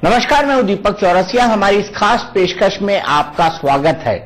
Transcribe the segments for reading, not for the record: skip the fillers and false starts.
नमस्कार, मैं हूं दीपक चौरसिया। हमारी इस खास पेशकश में आपका स्वागत है।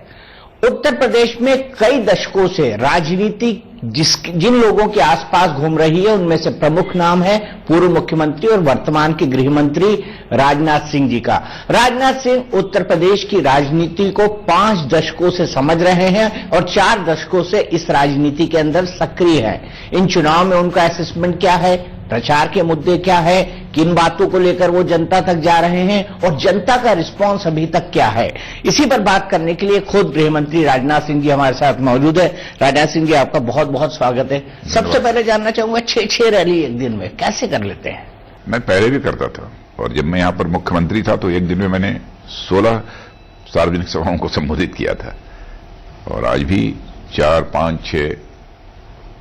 उत्तर प्रदेश में कई दशकों से राजनीति जिन लोगों के आसपास घूम रही है उनमें से प्रमुख नाम है पूर्व मुख्यमंत्री और वर्तमान के गृह मंत्री राजनाथ सिंह जी का। राजनाथ सिंह उत्तर प्रदेश की राजनीति को 5 दशकों से समझ रहे हैं और 4 दशकों से इस राजनीति के अंदर सक्रिय है। इन चुनाव में उनका असेसमेंट क्या है, प्रचार के मुद्दे क्या है, किन बातों को लेकर वो जनता तक जा रहे हैं और जनता का रिस्पांस अभी तक क्या है, इसी पर बात करने के लिए खुद गृह मंत्री राजनाथ सिंह जी हमारे साथ मौजूद है। राजनाथ सिंह जी, आपका बहुत बहुत स्वागत है। सबसे पहले जानना चाहूंगा, 6 रैली एक दिन में कैसे कर लेते हैं? मैं पहले भी करता था और जब मैं यहां पर मुख्यमंत्री था तो एक दिन में मैंने 16 सार्वजनिक सभाओं को संबोधित किया था और आज भी 4, 5, 6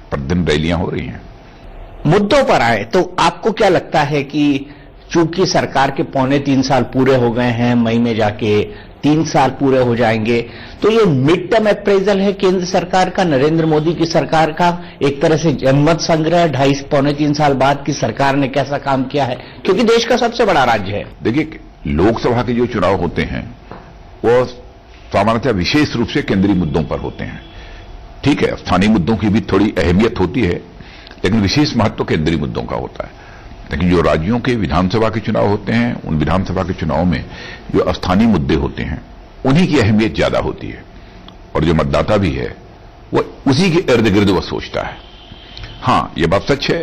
प्रतिदिन रैलियां हो रही हैं। मुद्दों पर आए तो आपको क्या लगता है कि चूंकि सरकार के 3.25 साल पूरे हो गए हैं, मई में जाके 3 साल पूरे हो जाएंगे, तो ये मिड टर्म अप्रेजल है केंद्र सरकार का, नरेंद्र मोदी की सरकार का, एक तरह से जनमत संग्रह 2.5-3 साल बाद की सरकार ने कैसा काम किया है, क्योंकि देश का सबसे बड़ा राज्य है। देखिए, लोकसभा के जो चुनाव होते हैं वो सामान्यतः विशेष रूप से केंद्रीय मुद्दों पर होते हैं। ठीक है, स्थानीय मुद्दों की भी थोड़ी अहमियत होती है, लेकिन विशेष महत्व केंद्रीय मुद्दों का होता है। लेकिन जो राज्यों के विधानसभा के चुनाव होते हैं, उन विधानसभा के चुनाव में जो स्थानीय मुद्दे होते हैं उन्हीं की अहमियत ज्यादा होती है और जो मतदाता भी है वो उसी के इर्द गिर्द वो सोचता है। हां, ये बात सच है,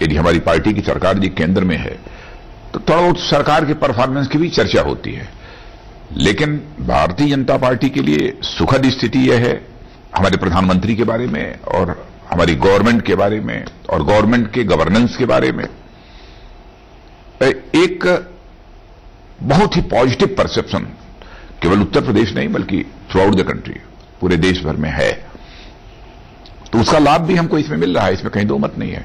यदि हमारी पार्टी की सरकार जी केंद्र में है तो थोड़ा बहुत सरकार के परफॉर्मेंस की भी चर्चा होती है, लेकिन भारतीय जनता पार्टी के लिए सुखद स्थिति यह है हमारे प्रधानमंत्री के बारे में और हमारी गवर्नमेंट के बारे में और गवर्नमेंट के गवर्नेंस के बारे में एक बहुत ही पॉजिटिव परसेप्शन केवल उत्तर प्रदेश नहीं बल्कि थ्रू आउट द कंट्री, पूरे देश भर में है। तो उसका लाभ भी हमको इसमें मिल रहा है, इसमें कहीं दो मत नहीं है।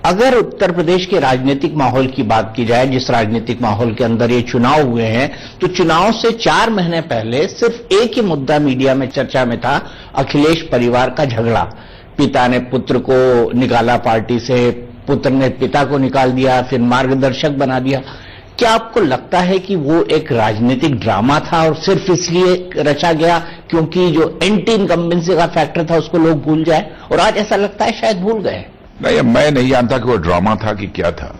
अगर उत्तर प्रदेश के राजनीतिक माहौल की बात की जाए, जिस राजनीतिक माहौल के अंदर ये चुनाव हुए हैं, तो चुनाव से 4 महीने पहले सिर्फ एक ही मुद्दा मीडिया में चर्चा में था, अखिलेश परिवार का झगड़ा। पिता ने पुत्र को निकाला पार्टी से, पुत्र ने पिता को निकाल दिया, फिर मार्गदर्शक बना दिया। क्या आपको लगता है कि वो एक राजनीतिक ड्रामा था और सिर्फ इसलिए रचा गया क्योंकि जो एंटी इनकम्बेंसी का फैक्टर था उसको लोग भूल जाए, और आज ऐसा लगता है शायद भूल गए? नहीं, मैं नहीं जानता कि वो ड्रामा था कि क्या था।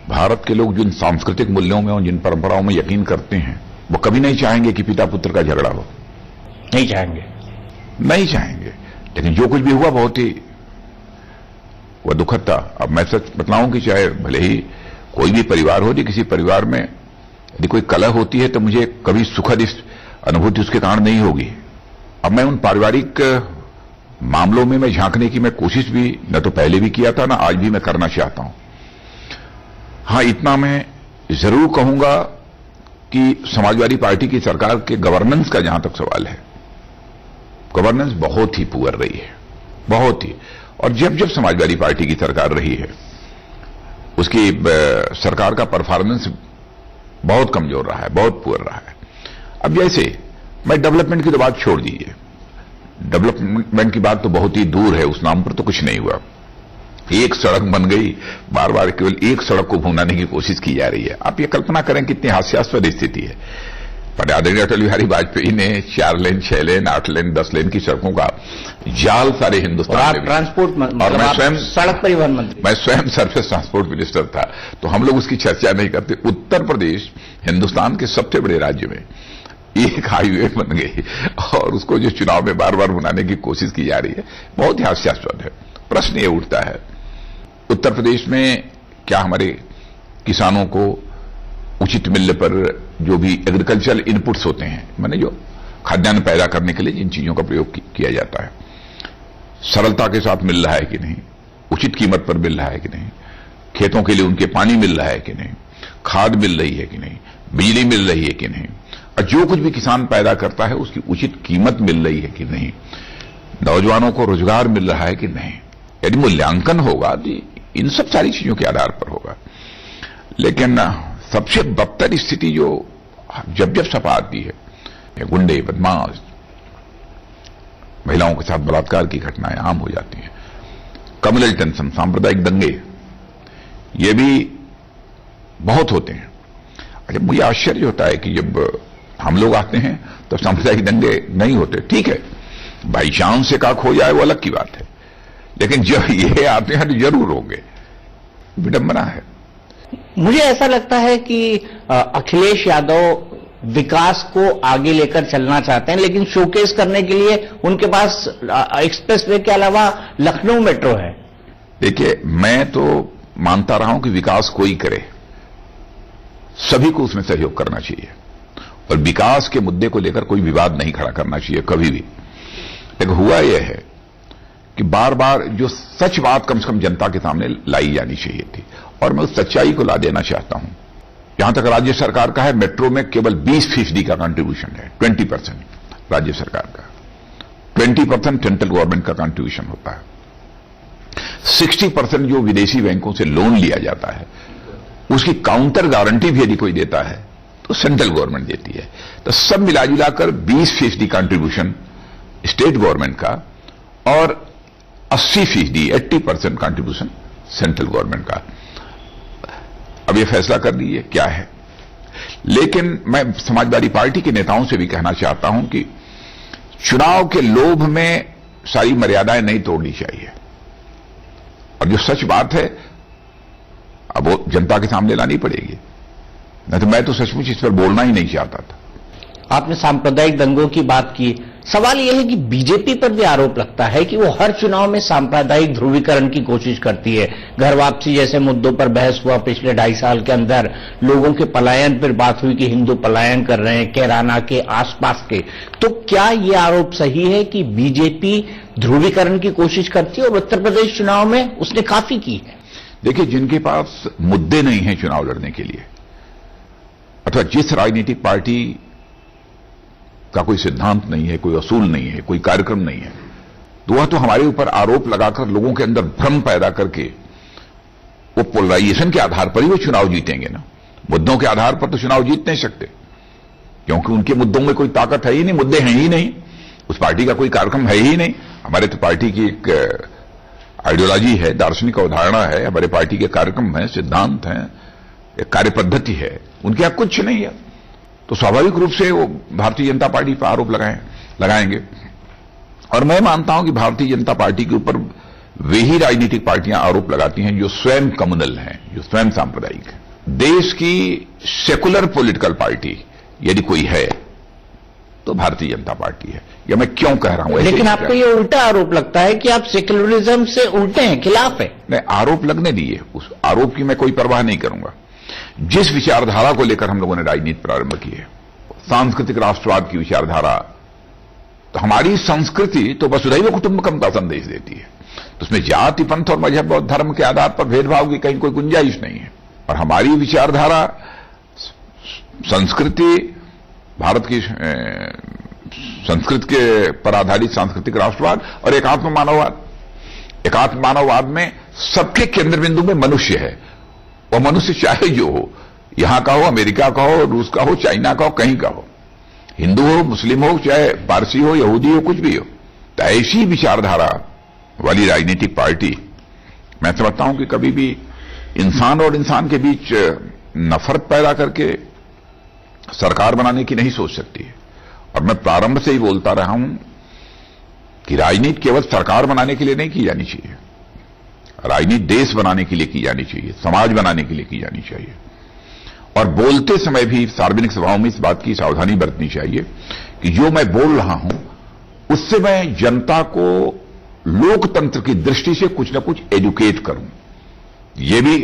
भारत के लोग जिन सांस्कृतिक मूल्यों में और जिन परंपराओं में यकीन करते हैं वो कभी नहीं चाहेंगे कि पिता पुत्र का झगड़ा हो। नहीं चाहेंगे, नहीं चाहेंगे। लेकिन जो कुछ भी हुआ बहुत ही वह दुखद था। अब मैं सच बतलाऊं कि चाहे भले ही कोई भी परिवार हो, किसी परिवार में यदि कोई कलह होती है तो मुझे कभी सुखद इस अनुभूति उसके कारण नहीं होगी। अब मैं उन पारिवारिक मामलों में मैं झांकने की मैं कोशिश भी न तो पहले भी किया था, ना आज भी मैं करना चाहता हूं। हां, इतना मैं जरूर कहूंगा कि समाजवादी पार्टी की सरकार के गवर्नेंस का जहां तक सवाल है, गवर्नेंस बहुत ही पुअर रही है, बहुत ही। और जब जब समाजवादी पार्टी की सरकार रही है उसकी सरकार का परफॉर्मेंस बहुत कमजोर रहा है, बहुत पुअर रहा है। अब जैसे मैं डेवलपमेंट की तो बात छोड़ दीजिए, डेवलपमेंट की बात तो बहुत ही दूर है, उस नाम पर तो कुछ नहीं हुआ। एक सड़क बन गई, बार बार केवल एक सड़क को भुनाने की कोशिश की जा रही है। आप ये कल्पना करें कितनी हास्यास्पद स्थिति है। पर आदरणीय अटल बिहारी वाजपेयी ने 4 लेन, 6 लेन, 8 लेन, 10 लेन की सड़कों का जाल सारे हिंदुस्तान में, ट्रांसपोर्ट और मैं स्वयं सड़क परिवहन मंत्री, मैं स्वयं सरफेस ट्रांसपोर्ट मिनिस्टर था, तो हम लोग उसकी चर्चा नहीं करते। उत्तर प्रदेश हिंदुस्तान के सबसे बड़े राज्य में एक हाईवे बन गई और उसको जो चुनाव में बार बार बनाने की कोशिश की जा रही है, बहुत ही हास्यास्पद है। प्रश्न ये उठता है, उत्तर प्रदेश में क्या हमारे किसानों को उचित मूल्य पर जो भी एग्रीकल्चरल इनपुट्स होते हैं, माने जो खाद्यान्न पैदा करने के लिए जिन चीजों का प्रयोग किया जाता है, सरलता के साथ मिल रहा है कि नहीं, उचित कीमत पर मिल रहा है कि नहीं, खेतों के लिए उनके पानी मिल रहा है कि नहीं, खाद मिल रही है कि नहीं, बिजली मिल रही है कि नहीं, और जो कुछ भी किसान पैदा करता है उसकी उचित कीमत मिल रही है कि नहीं, नौजवानों को रोजगार मिल रहा है कि नहीं। यदि मूल्यांकन होगा तो इन सब सारी चीजों के आधार पर होगा। लेकिन सबसे बदतर स्थिति जो जब जब सपा आती है, गुंडे, बदमाश, महिलाओं के साथ बलात्कार की घटनाएं आम हो जाती हैं, कम्युनल टेंशन, सांप्रदायिक दंगे, ये भी बहुत होते हैं। अच्छा, मुझे आश्चर्य होता है कि जब हम लोग आते हैं तो सांप्रदायिक दंगे नहीं होते। ठीक है, बाई चांस से का खो जाए वो अलग की बात है, लेकिन जब ये आते हैं तो जरूर होंगे। विडंबना है। मुझे ऐसा लगता है कि अखिलेश यादव विकास को आगे लेकर चलना चाहते हैं, लेकिन शोकेस करने के लिए उनके पास एक्सप्रेसवे के अलावा लखनऊ मेट्रो है। देखिए, मैं तो मानता रहा हूं कि विकास कोई करे, सभी को उसमें सहयोग करना चाहिए और विकास के मुद्दे को लेकर कोई विवाद नहीं खड़ा करना चाहिए कभी भी। लेकिन हुआ यह है कि बार बार जो सच बात कम से कम जनता के सामने लाई जानी चाहिए थी, और मैं उस सच्चाई को ला देना चाहता हूं। यहां तक राज्य सरकार का है, मेट्रो में केवल 20% का कंट्रीब्यूशन है, 20% राज्य सरकार का, 20% सेंट्रल गवर्नमेंट का कंट्रीब्यूशन होता है। 60% जो विदेशी बैंकों से लोन लिया जाता है उसकी काउंटर गारंटी भी यदि कोई देता है तो सेंट्रल गवर्नमेंट देती है। तो सब मिलाजुलाकर 20% कंट्रीब्यूशन स्टेट गवर्नमेंट का और 80% कंट्रीब्यूशन सेंट्रल गवर्नमेंट का। अब यह फैसला कर लीजिए क्या है। लेकिन मैं समाजवादी पार्टी के नेताओं से भी कहना चाहता हूं कि चुनाव के लोभ में सारी मर्यादाएं नहीं तोड़नी चाहिए, और जो सच बात है अब वो जनता के सामने लानी पड़ेगी। नहीं तो मैं तो सचमुच इस पर बोलना ही नहीं चाहता था। आपने सांप्रदायिक दंगों की बात की। सवाल यह है कि बीजेपी पर भी आरोप लगता है कि वो हर चुनाव में सांप्रदायिक ध्रुवीकरण की कोशिश करती है। घर वापसी जैसे मुद्दों पर बहस हुआ पिछले 2.5 साल के अंदर, लोगों के पलायन पर बात हुई कि हिंदू पलायन कर रहे हैं, कैराना के आसपास के। तो क्या यह आरोप सही है कि बीजेपी ध्रुवीकरण की कोशिश करती है, और उत्तर प्रदेश चुनाव में उसने काफी की है? देखिए, जिनके पास मुद्दे नहीं हैं चुनाव लड़ने के लिए, अथवा जिस राजनीतिक पार्टी का कोई सिद्धांत नहीं है, कोई असूल नहीं है, कोई कार्यक्रम नहीं है, तो वह तो हमारे ऊपर आरोप लगाकर लोगों के अंदर भ्रम पैदा करके वो पोलराइजेशन के आधार पर ही वो चुनाव जीतेंगे ना। मुद्दों के आधार पर तो चुनाव जीत नहीं सकते, क्योंकि उनके मुद्दों में कोई ताकत है ही नहीं, मुद्दे हैं ही नहीं, उस पार्टी का कोई कार्यक्रम है ही नहीं। हमारे तो पार्टी की एक आइडियोलॉजी है, दार्शनिक अवधारणा है, हमारे पार्टी के कार्यक्रम है, सिद्धांत हैं, एक कार्य पद्धति है, उनके यहां कुछ नहीं है। तो स्वाभाविक रूप से वो भारतीय जनता पार्टी पर आरोप लगाएंगे। और मैं मानता हूं कि भारतीय जनता पार्टी के ऊपर वे ही राजनीतिक पार्टियां आरोप लगाती हैं जो स्वयं कम्युनल हैं, जो स्वयं सांप्रदायिक हैं। देश की सेकुलर पॉलिटिकल पार्टी यदि कोई है तो भारतीय जनता पार्टी है। या मैं क्यों कह रहा हूं? लेकिन आपको ये उल्टा आरोप लगता है कि आप सेक्युलरिज्म से उल्टे हैं, खिलाफ है। नहीं, आरोप लगने दीजिए, उस आरोप की मैं कोई परवाह नहीं करूंगा। जिस विचारधारा को लेकर हम लोगों ने राजनीति प्रारंभ की है, सांस्कृतिक राष्ट्रवाद की विचारधारा, तो हमारी संस्कृति तो वसुधैव कुटुंबकम का संदेश देती है। तो उसमें जाति, पंथ और मजहब और धर्म के आधार पर भेदभाव की कहीं कोई गुंजाइश नहीं है। और हमारी विचारधारा, संस्कृति, भारत की संस्कृति के पर आधारित सांस्कृतिक राष्ट्रवाद और एकात्म मानववाद। एकात्म मानववाद में सबके केंद्र बिंदु में मनुष्य है। वह मनुष्य चाहे जो हो, यहां का हो, अमेरिका का हो, रूस का हो, चाइना का हो, कहीं का हो, हिंदू हो, मुस्लिम हो, चाहे पारसी हो, यहूदी हो, कुछ भी हो। तो ऐसी विचारधारा वाली राजनीतिक पार्टी मैं समझता हूं कि कभी भी इंसान और इंसान के बीच नफरत पैदा करके सरकार बनाने की नहीं सोच सकती है। और मैं प्रारंभ से ही बोलता रहा हूं कि राजनीति केवल सरकार बनाने के लिए नहीं की जानी चाहिए, राजनीति देश बनाने के लिए की जानी चाहिए, समाज बनाने के लिए की जानी चाहिए। और बोलते समय भी सार्वजनिक सभाओं में इस बात की सावधानी बरतनी चाहिए कि जो मैं बोल रहा हूं उससे मैं जनता को लोकतंत्र की दृष्टि से कुछ न कुछ एजुकेट करूं। यह भी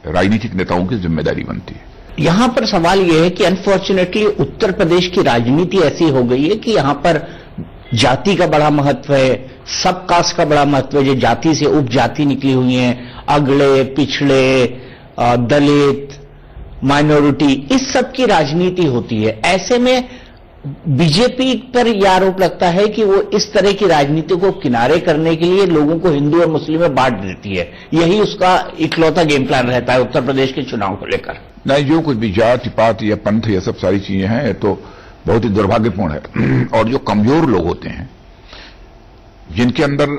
राजनीतिक नेताओं की जिम्मेदारी बनती है। यहां पर सवाल यह है कि अनफॉर्चुनेटली उत्तर प्रदेश की राजनीति ऐसी हो गई है कि यहां पर जाति का बड़ा महत्व है, सब कास्ट का बड़ा महत्व है। जो जाति से उपजाति निकली हुई हैं, अगड़े, पिछड़े, दलित, माइनॉरिटी, इस सब की राजनीति होती है। ऐसे में बीजेपी पर यह आरोप लगता है कि वो इस तरह की राजनीति को किनारे करने के लिए लोगों को हिंदू और मुस्लिम में बांट देती है। यही उसका इकलौता गेम प्लान रहता है उत्तर प्रदेश के चुनाव को लेकर। नहीं, जो कुछ भी जाति पात या पंथ या सब सारी चीजें हैं, ये तो बहुत ही दुर्भाग्यपूर्ण है। और जो कमजोर लोग होते हैं, जिनके अंदर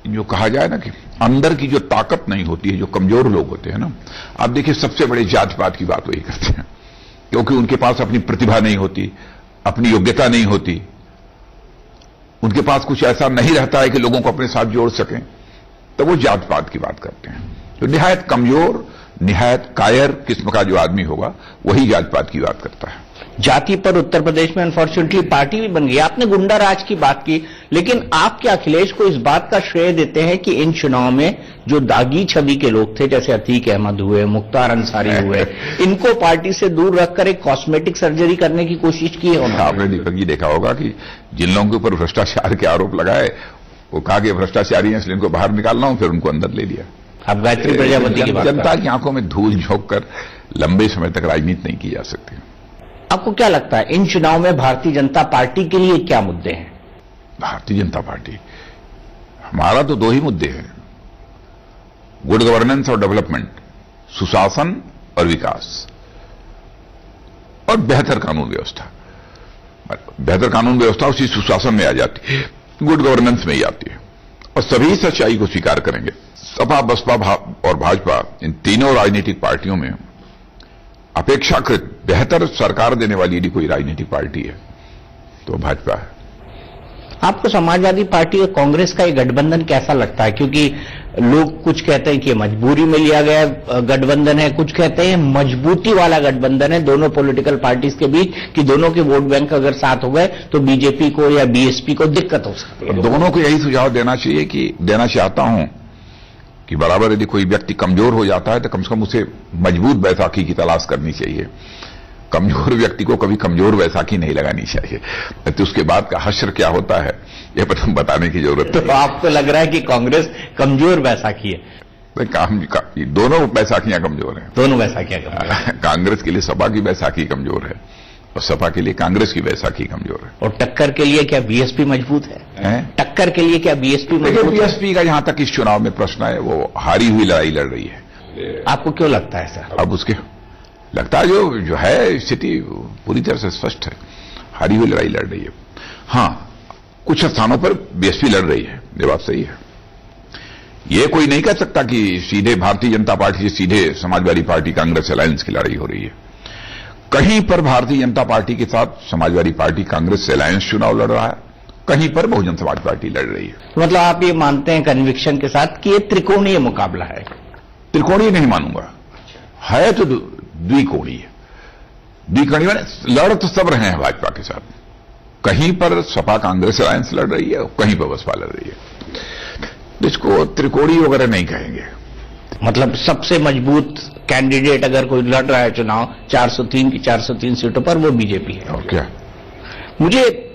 जो कहा जाए ना कि अंदर की जो ताकत नहीं होती है, जो कमजोर लोग होते हैं ना, आप देखिए सबसे बड़े जात पात की बात वही करते हैं। क्योंकि उनके पास अपनी प्रतिभा नहीं होती, अपनी योग्यता नहीं होती, उनके पास कुछ ऐसा नहीं रहता है कि लोगों को अपने साथ जोड़ सकें, तो वो जात पात की बात करते हैं। तो निहायत कमजोर, निहायत कायर किस्म का जो आदमी होगा वही जात पात की बात करता है। जाति पर उत्तर प्रदेश में अनफॉर्चुनेटली पार्टी भी बन गई। आपने गुंडा राज की बात की, लेकिन आप क्या अखिलेश को इस बात का श्रेय देते हैं कि इन चुनाव में जो दागी छवि के लोग थे, जैसे अतीक अहमद हुए, मुख्तार अंसारी हुए, इनको पार्टी से दूर रखकर एक कॉस्मेटिक सर्जरी करने की कोशिश की है उन्होंने? आपने दीपक जी देखा होगा कि जिन लोगों के ऊपर भ्रष्टाचार के आरोप लगाए, वो कहा कि भ्रष्टाचारी हैं इसलिए इनको बाहर निकालना हूं, फिर उनको अंदर ले लिया। अब गायत्री प्रजापति की बात जनता की आंखों में धूल झोंक कर लंबे समय तक राजनीति नहीं की जा सकती। आपको क्या लगता है इन चुनाव में भारतीय जनता पार्टी के लिए क्या मुद्दे हैं? भारतीय जनता पार्टी, हमारा तो दो ही मुद्दे हैं, गुड गवर्नेंस और डेवलपमेंट, सुशासन और विकास, और बेहतर कानून व्यवस्था। बेहतर कानून व्यवस्था उसी सुशासन में आ जाती है, गुड गवर्नेंस में ही आती है, और सभी सच्चाई को स्वीकार करेंगे। सपा, बसपा और भाजपा, इन तीनों राजनीतिक पार्टियों में अपेक्षाकृत बेहतर सरकार देने वाली यदि कोई राजनीतिक पार्टी है तो भाजपा है। आपको समाजवादी पार्टी और कांग्रेस का ये गठबंधन कैसा लगता है? क्योंकि लोग कुछ कहते हैं कि मजबूरी में लिया गया गठबंधन है, कुछ कहते हैं मजबूती वाला गठबंधन है दोनों पॉलिटिकल पार्टीज के बीच, कि दोनों के वोट बैंक अगर साथ हो गए तो बीजेपी को या बीएसपी को दिक्कत हो सकती है। दोनों को यही सुझाव देना चाहिए कि देना चाहता हूं कि बराबर यदि कोई व्यक्ति कमजोर हो जाता है तो कम से कम उसे मजबूत बैसाखी की तलाश करनी चाहिए। कमजोर व्यक्ति को कभी कमजोर बैसाखी नहीं लगानी चाहिए। तो उसके बाद का हश्र क्या होता है यह बताने की जरूरत है। तो आपको लग रहा है कि कांग्रेस कमजोर बैसाखी है? दोनों बैसाखियां कमजोर हैं। दोनों बैसाखियां कमजोर हैं। कांग्रेस के लिए सपा की बैसाखी कमजोर है और सपा के लिए कांग्रेस की बैसाखी कमजोर है। और टक्कर के लिए क्या बीएसपी मजबूत है? टक्कर के लिए क्या बीएसपी मजबूत है? बीएसपी का जहां तक इस चुनाव में प्रश्न है, वो हारी हुई लड़ाई लड़ रही है। आपको क्यों लगता है सर? अब उसके लगता है जो है स्थिति पूरी तरह से स्पष्ट है, हारी हुई लड़ाई लड़ रही है। हां, कुछ स्थानों पर बीएसपी लड़ रही है, ये बात सही है। ये कोई नहीं कह सकता कि सीधे भारतीय जनता पार्टी से सीधे समाजवादी पार्टी कांग्रेस अलायंस की लड़ाई हो रही है। कहीं पर भारतीय जनता पार्टी के साथ समाजवादी पार्टी कांग्रेस से अलायंस चुनाव लड़ रहा है, कहीं पर बहुजन समाज पार्टी लड़ रही है। मतलब आप ये मानते हैं कन्विक्शन के साथ कि ये त्रिकोणीय मुकाबला है? त्रिकोणीय नहीं मानूंगा, है तो द्विकोणीय। द्विकोणीय माने लड़ तो सब रहे हैं भाजपा के साथ, कहीं पर सपा कांग्रेस अलायंस लड़ रही है, कहीं पर बसपा लड़ रही है। इसको त्रिकोणीय वगैरह नहीं कहेंगे। मतलब सबसे मजबूत कैंडिडेट अगर कोई लड़ रहा है चुनाव 403 की 403 सीटों पर, वो बीजेपी है। और क्या? मुझे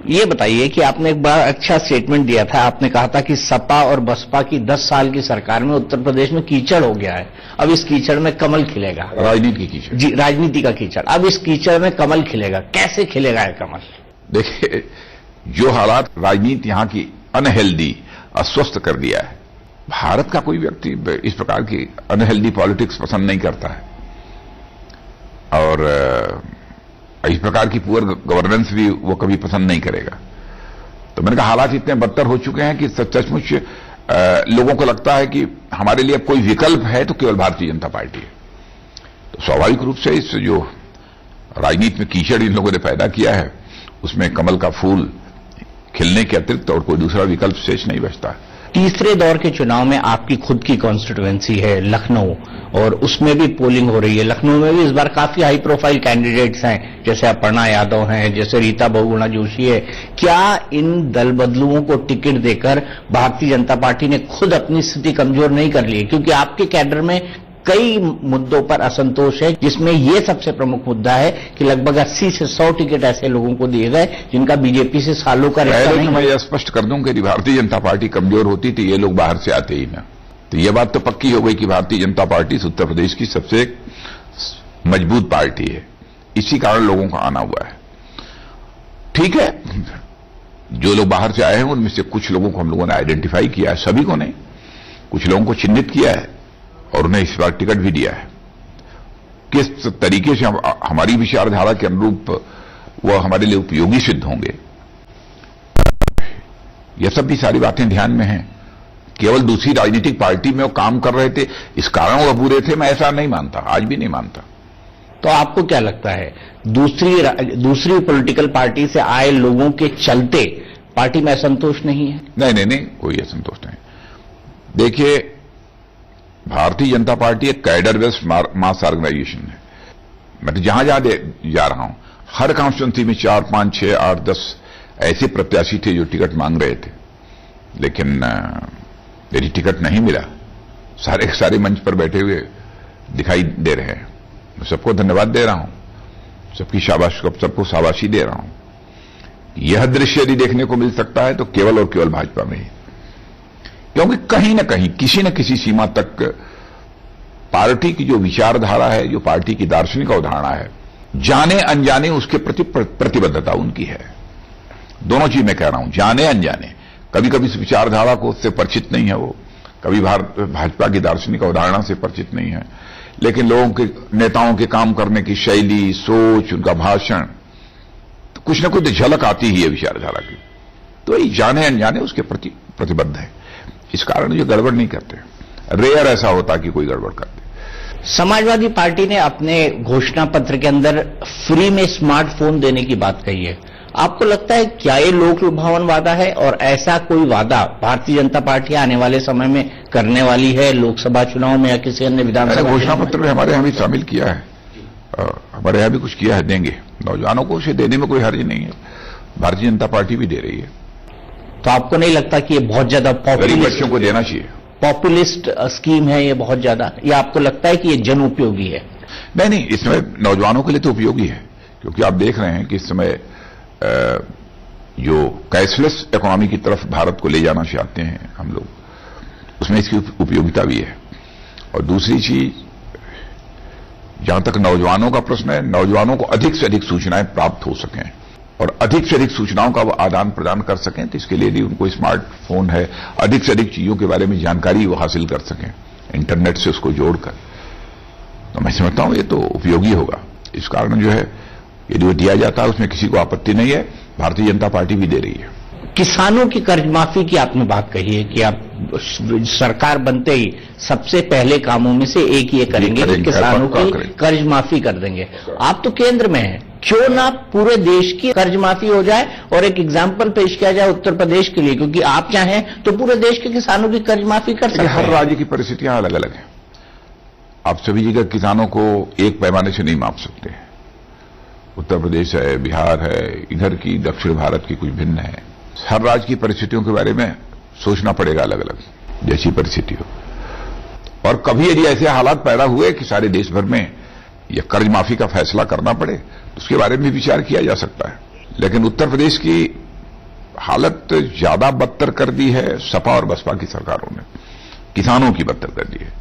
ये बताइए कि आपने एक बार अच्छा स्टेटमेंट दिया था, आपने कहा था कि सपा और बसपा की 10 साल की सरकार में उत्तर प्रदेश में कीचड़ हो गया है, अब इस कीचड़ में कमल खिलेगा। राजनीति की कीचड़? जी, राजनीति का कीचड़। अब इस कीचड़ में कमल खिलेगा, कैसे खिलेगा है कमल? देखिए, जो हालात राजनीति यहां की अनहेल्दी, अस्वस्थ कर दिया है, भारत का कोई व्यक्ति इस प्रकार की अनहेल्दी पॉलिटिक्स पसंद नहीं करता है, और इस प्रकार की पुअर गवर्नेंस भी वो कभी पसंद नहीं करेगा। तो मैंने कहा हालात इतने बदतर हो चुके हैं कि सचमुच लोगों को लगता है कि हमारे लिए कोई विकल्प है तो केवल भारतीय जनता पार्टी है। तो स्वाभाविक रूप से इस जो राजनीति में कीचड़ इन लोगों ने पैदा किया है, उसमें कमल का फूल खिलने के अतिरिक्त और कोई दूसरा विकल्प शेष नहीं बचता है। तीसरे दौर के चुनाव में आपकी खुद की कॉन्स्टिट्यूएंसी है लखनऊ, और उसमें भी पोलिंग हो रही है। लखनऊ में भी इस बार काफी हाई प्रोफाइल कैंडिडेट्स हैं, जैसे अपर्णा यादव हैं, जैसे रीता बहुगुणा जोशी है। क्या इन दल बदलुओं को टिकट देकर भारतीय जनता पार्टी ने खुद अपनी स्थिति कमजोर नहीं कर ली है? क्योंकि आपके कैडर में कई मुद्दों पर असंतोष है, जिसमें यह सबसे प्रमुख मुद्दा है कि लगभग 80 से 100 टिकट ऐसे लोगों को दिए गए जिनका बीजेपी से सालों का रिश्ता नहीं। मैं यह स्पष्ट कर दूं कि भारतीय जनता पार्टी कमजोर होती तो ये लोग बाहर से आते ही ना। तो यह बात तो पक्की हो गई कि भारतीय जनता पार्टी उत्तर प्रदेश की सबसे मजबूत पार्टी है, इसी कारण लोगों का आना हुआ है। ठीक है, जो लोग बाहर से आए हैं उनमें से कुछ लोगों को हम लोगों ने आइडेंटिफाई किया है, सभी को नहीं, कुछ लोगों को चिन्हित किया है और उन्हें इस बार टिकट भी दिया है। किस तरीके से हमारी विचारधारा के अनुरूप वह हमारे लिए उपयोगी सिद्ध होंगे, यह सब भी सारी बातें ध्यान में हैं। केवल दूसरी राजनीतिक पार्टी में वो काम कर रहे थे इस कारण वो बुरे थे, मैं ऐसा नहीं मानता, आज भी नहीं मानता। तो आपको क्या लगता है दूसरी पॉलिटिकल पार्टी से आए लोगों के चलते पार्टी में असंतोष नहीं है? नहीं, कोई असंतोष नहीं। देखिए, भारतीय जनता पार्टी एक कैडर बेस्ड मास ऑर्गेनाइजेशन है। मैं तो जहां जा रहा हूं, हर कॉन्स्टिट्यूंसी में 4, 5, 6, 8, 10 ऐसे प्रत्याशी थे जो टिकट मांग रहे थे, लेकिन मेरी टिकट नहीं मिला। सारे के सारे मंच पर बैठे हुए दिखाई दे रहे हैं। मैं सबको धन्यवाद दे रहा हूं, सबको शाबाशी दे रहा हूं। यह दृश्य यदि देखने को मिल सकता है तो केवल और केवल भाजपा में ही, क्योंकि कहीं न कहीं किसी न किसी सीमा तक पार्टी की जो विचारधारा है, जो पार्टी की दार्शनिक अवधारणा है, जाने अनजाने उसके प्रति प्रतिबद्धता उनकी है। दोनों चीज मैं कह रहा हूं, जाने अनजाने। कभी कभी इस विचारधारा को उससे परिचित नहीं है वो, कभी भाजपा की दार्शनिक अवधारणा से परिचित नहीं है, लेकिन लोगों के, नेताओं के काम करने की शैली, सोच, उनका भाषण, तो कुछ न कुछ झलक आती ही है विचारधारा की। तो ये जाने अनजाने उसके प्रति प्रतिबद्ध है। इस कारण ये गड़बड़ नहीं करते। रेयर ऐसा होता कि कोई गड़बड़ करते। समाजवादी पार्टी ने अपने घोषणा पत्र के अंदर फ्री में स्मार्टफोन देने की बात कही है। आपको लगता है क्या ये लोक लुभावन वादा है, और ऐसा कोई वादा भारतीय जनता पार्टी आने वाले समय में करने वाली है लोकसभा चुनाव में या किसी अन्य विधानसभा? घोषणा पत्र में हमारे यहां भी शामिल किया है, हमारे यहां भी कुछ किया है, देंगे। नौजवानों को उसे देने में कोई हर्ज नहीं है, भारतीय जनता पार्टी भी दे रही है। तो आपको नहीं लगता कि ये बहुत ज्यादा गरीब बच्चों को देना चाहिए? पॉपुलिस्ट स्कीम है ये बहुत ज्यादा, या आपको लगता है कि ये जन उपयोगी है? नहीं, इसमें नौजवानों के लिए तो उपयोगी है, क्योंकि आप देख रहे हैं कि इस समय जो कैशलेस इकोनॉमी की तरफ भारत को ले जाना चाहते हैं हम लोग, उसमें इसकी उपयोगिता भी है। और दूसरी चीज, जहां तक नौजवानों का प्रश्न है, नौजवानों को अधिक से अधिक सूचनाएं प्राप्त हो सकें और अधिक से अधिक सूचनाओं का वो आदान प्रदान कर सकें, तो इसके लिए यदि उनको स्मार्टफोन है, अधिक से अधिक चीजों के बारे में जानकारी वो हासिल कर सकें इंटरनेट से उसको जोड़कर, तो मैं समझता हूं ये तो उपयोगी होगा। इस कारण जो है यदि वो दिया जाता है उसमें किसी को आपत्ति नहीं है, भारतीय जनता पार्टी भी दे रही है। किसानों की कर्ज माफी की आपने बात कही है कि आप सरकार बनते ही सबसे पहले कामों में से एक ये करेंगे कि किसानों की कर्ज माफी कर देंगे। आप तो केंद्र में हैं, क्यों ना पूरे देश की कर्ज माफी हो जाए? और एक एग्जाम्पल पेश किया जाए उत्तर प्रदेश के लिए, क्योंकि आप चाहें तो पूरे देश के किसानों की कर्ज माफी कर सकते हैं। हर राज्य की परिस्थितियां अलग अलग हैं। आप सभी जगह किसानों को एक पैमाने से नहीं माप सकते। उत्तर प्रदेश है, बिहार है, इधर की दक्षिण भारत की कुछ भिन्न है। हर राज्य की परिस्थितियों के बारे में सोचना पड़ेगा अलग अलग, जैसी परिस्थिति हो। और कभी यदि ऐसे हालात पैदा हुए कि सारे देश भर में यह कर्ज माफी का फैसला करना पड़े, तो उसके बारे में विचार किया जा सकता है। लेकिन उत्तर प्रदेश की हालत ज्यादा बदतर कर दी है सपा और बसपा की सरकारों ने, किसानों की बदतर कर दी है।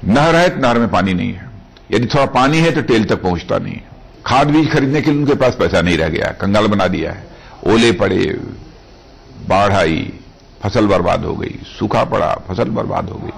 नहर है, नहर में पानी नहीं है, यदि थोड़ा पानी है तो टेल तक पहुंचता नहीं है। खाद बीज खरीदने के लिए उनके पास पैसा नहीं रह गया, कंगाल बना दिया है। ओले पड़े, बाढ़ आई, फसल बर्बाद हो गई, सूखा पड़ा, फसल बर्बाद हो गई।